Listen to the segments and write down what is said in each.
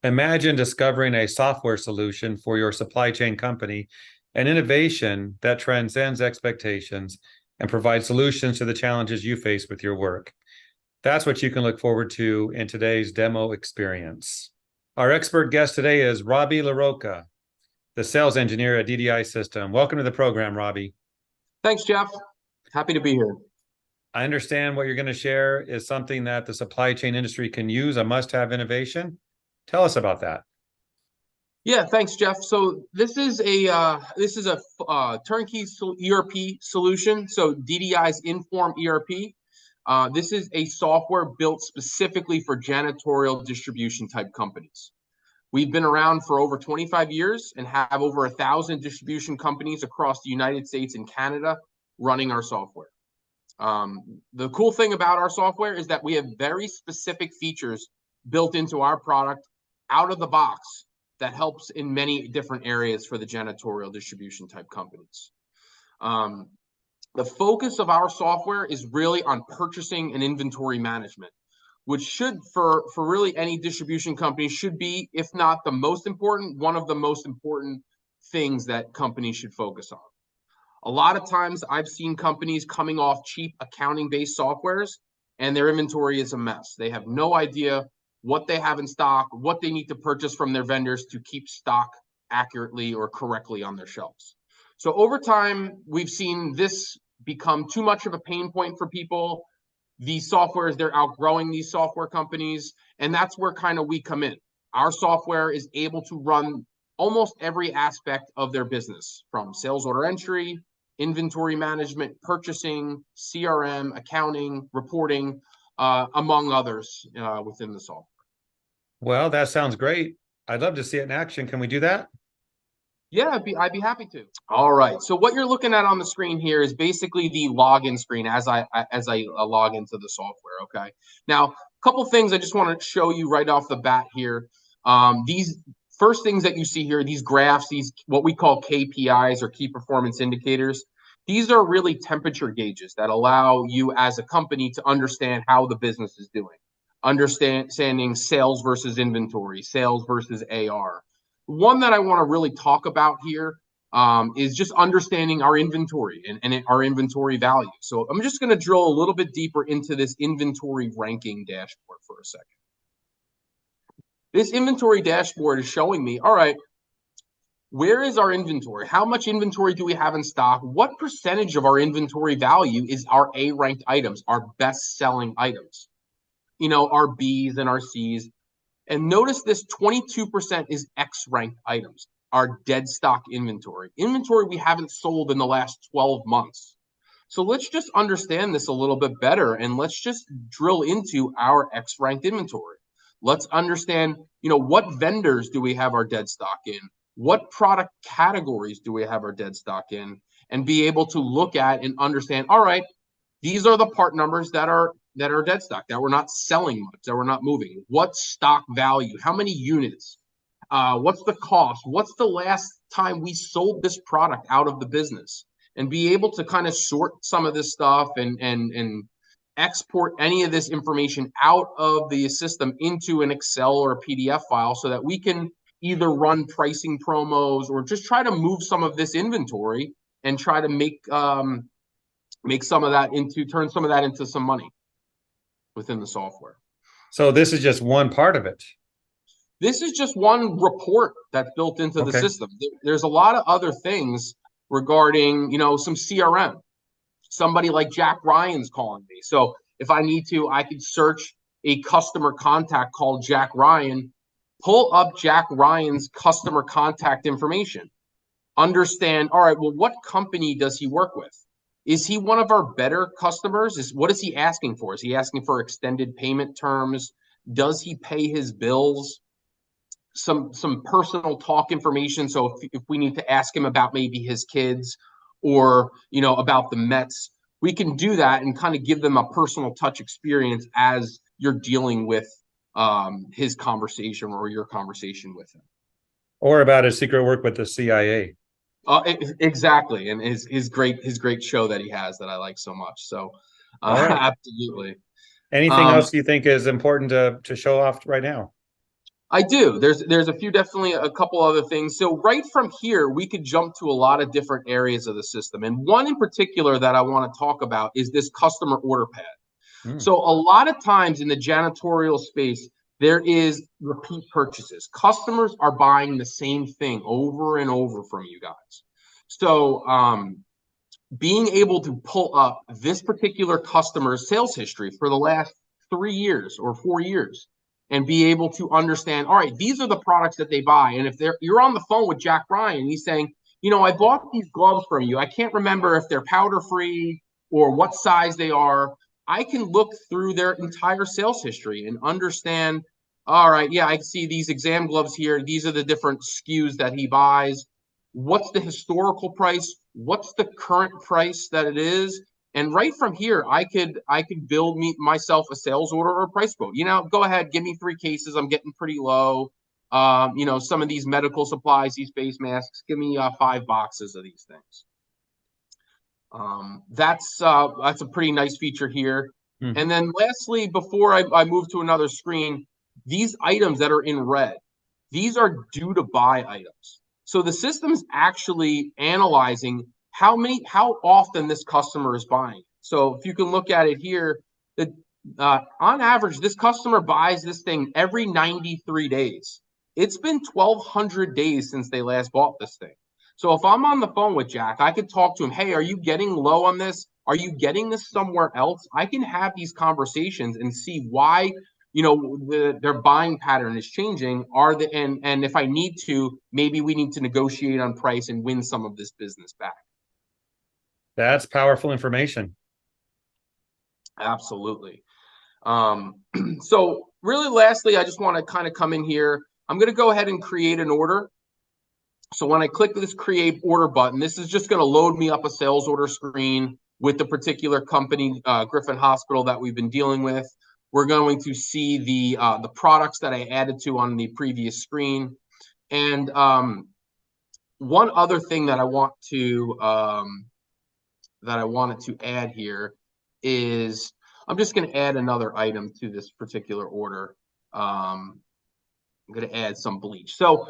Imagine discovering a software solution for your supply chain company, an innovation that transcends expectations and provides solutions to the challenges you face with your work. That's what you can look forward to in today's demo experience. Our expert guest today is Robbie LaRocca, the sales engineer at DDI System. Welcome to the program, Robbie. Thanks, Jeff. Happy to be here. I understand what you're going to share is something that the supply chain industry can use, a must-have innovation. Tell us about that. Yeah, thanks, Jeff. So this is a turnkey ERP solution. So DDI's Inform ERP. This is a software built specifically for janitorial distribution type companies. We've been around for over 25 years and have over 1,000 distribution companies across the United States and Canada running our software. The cool thing about our software is that we have very specific features built into our product out of the box that helps in many different areas for the janitorial distribution type companies. The focus of our software is really on purchasing and inventory management, which should, for really any distribution company, should be, if not the most important, one of the most important things that companies should focus on. A lot of times I've seen companies coming off cheap accounting-based softwares and their inventory is a mess. They have no idea what they have in stock, what they need to purchase from their vendors to keep stock accurately or correctly on their shelves. So over time, we've seen this become too much of a pain point for people. These softwares, they're outgrowing these software companies, and that's where kind of we come in. Our software is able to run almost every aspect of their business, from sales order entry, inventory management, purchasing, CRM, accounting, reporting, among others within the software. Well, that sounds great. I'd love to see it in action. Can we do that? Yeah, I'd be happy to. All right. So what you're looking at on the screen here is basically the login screen as I log into the software. Okay. Now, a couple things I just want to show you right off the bat here. These first things that you see here, these graphs, these what we call KPIs or key performance indicators. These are really temperature gauges that allow you as a company to understand how the business is doing. Understanding sales versus inventory, sales versus AR. One that I want to really talk about here is just understanding our inventory and our inventory value. So I'm just going to drill a little bit deeper into this inventory ranking dashboard for a second. This inventory dashboard is showing me, all right, where is our inventory? How much inventory do we have in stock? What percentage of our inventory value is our A-ranked items, our best-selling items? You know, our Bs and our Cs. And notice this 22% is X-ranked items, our dead stock inventory. Inventory we haven't sold in the last 12 months. So let's just understand this a little bit better and let's just drill into our X-ranked inventory. Let's understand, what vendors do we have our dead stock in? What product categories do we have our dead stock in? And be able to look at and understand, all right, these are the part numbers that are dead stock, that we're not selling much, that we're not moving. What's stock value? How many units? What's the cost? What's the last time we sold this product out of the business? And be able to kind of sort some of this stuff and export any of this information out of the system into an Excel or a PDF file so that we can either run pricing promos or just try to move some of this inventory and try to turn some of that into some money within the software. So this is just one part of it. This is just one report that's built into the system. There's a lot of other things regarding, some CRM. Somebody like Jack Ryan's calling me. So if I need to, I could search a customer contact called Jack Ryan, pull up Jack Ryan's customer contact information, understand, all right, well, what company does he work with? Is he one of our better customers? What is he asking for? Is he asking for extended payment terms? Does he pay his bills? Some personal talk information. So if we need to ask him about maybe his kids or, about the Mets, we can do that and kind of give them a personal touch experience as you're dealing with his conversation or your conversation with him. Or about his secret work with the CIA. Exactly, and his great show that he has that I like so much. So, absolutely. Anything else you think is important to show off right now? I do. There's a few, definitely a couple other things. So right from here, we could jump to a lot of different areas of the system. And one in particular that I want to talk about is this customer order pad. Mm. So a lot of times in the janitorial space, there is repeat purchases. Customers are buying the same thing over and over from you guys. So being able to pull up this particular customer's sales history for the last 3 years or 4 years and be able to understand, all right, these are the products that they buy. And if you're on the phone with Jack Ryan, he's saying, I bought these gloves from you. I can't remember if they're powder free or what size they are. I can look through their entire sales history and understand, all right, yeah, I see these exam gloves here. These are the different SKUs that he buys. What's the historical price? What's the current price that it is? And right from here, I could build myself a sales order or a price quote. Go ahead, give me 3 cases. I'm getting pretty low. Some of these medical supplies, these face masks, give me 5 boxes of these things. That's a pretty nice feature here. Mm-hmm. And then lastly, before I move to another screen, these items that are in red, these are due to buy items. So the system's actually analyzing how often this customer is buying. So if you can look at it here, on average, this customer buys this thing every 93 days. It's been 1,200 days since they last bought this thing. So if I'm on the phone with Jack, I could talk to him. Hey, are you getting low on this? Are you getting this somewhere else? I can have these conversations and see why their buying pattern is changing. And if I need to, maybe we need to negotiate on price and win some of this business back. That's powerful information. Absolutely. So really lastly, I just want to kind of come in here. I'm going to go ahead and create an order. So when I click this create order button, this is just going to load me up a sales order screen with the particular company, Griffin Hospital, that we've been dealing with. We're going to see the products that I added to on the previous screen. And one other thing that I wanted to add here is I'm just going to add another item to this particular order. I'm going to add some bleach. So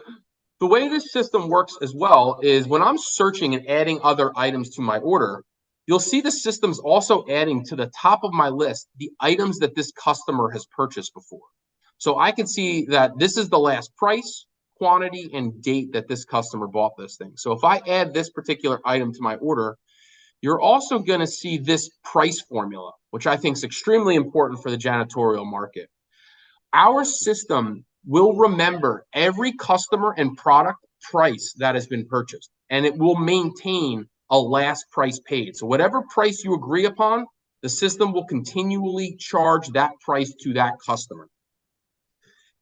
the way this system works as well is when I'm searching and adding other items to my order, you'll see the system's also adding to the top of my list the items that this customer has purchased before. So I can see that this is the last price, quantity, and date that this customer bought this thing. So if I add this particular item to my order, you're also going to see this price formula, which I think is extremely important for the janitorial market. Our system will remember every customer and product price that has been purchased, and it will maintain a last price paid. So whatever price you agree upon, the system will continually charge that price to that customer.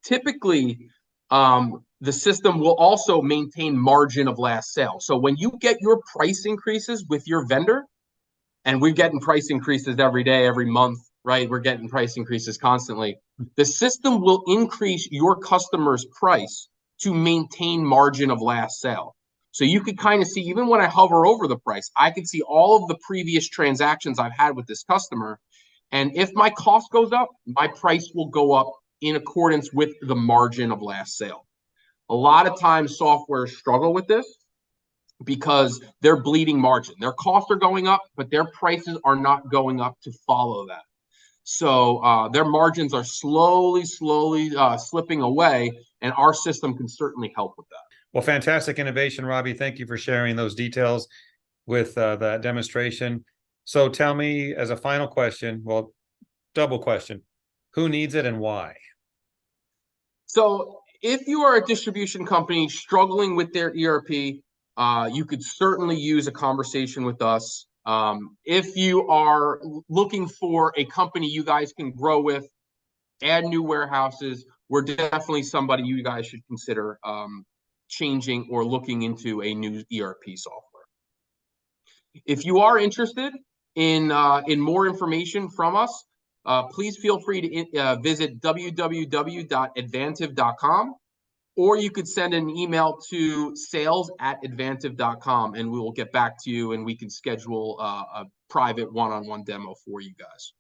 Typically, the system will also maintain margin of last sale. So when you get your price increases with your vendor, and we're getting price increases every day, every month, right? We're getting price increases constantly. The system will increase your customer's price to maintain margin of last sale. So you could kind of see, even when I hover over the price, I can see all of the previous transactions I've had with this customer. And if my cost goes up, my price will go up in accordance with the margin of last sale. A lot of times software struggle with this because they're bleeding margin. Their costs are going up, but their prices are not going up to follow that. So their margins are slowly slipping away, and our system can certainly help with that. Well, fantastic innovation, Robbie. Thank you for sharing those details with that demonstration. So tell me, as a final question, well, double question, who needs it and why? So if you are a distribution company struggling with their ERP, you could certainly use a conversation with us. If you are looking for a company you guys can grow with, add new warehouses, we're definitely somebody you guys should consider changing or looking into a new ERP software. If you are interested in more information from us, please feel free to visit www.advantive.com, or you could send an email to sales@advantive.com, and we will get back to you and we can schedule a private one-on-one demo for you guys.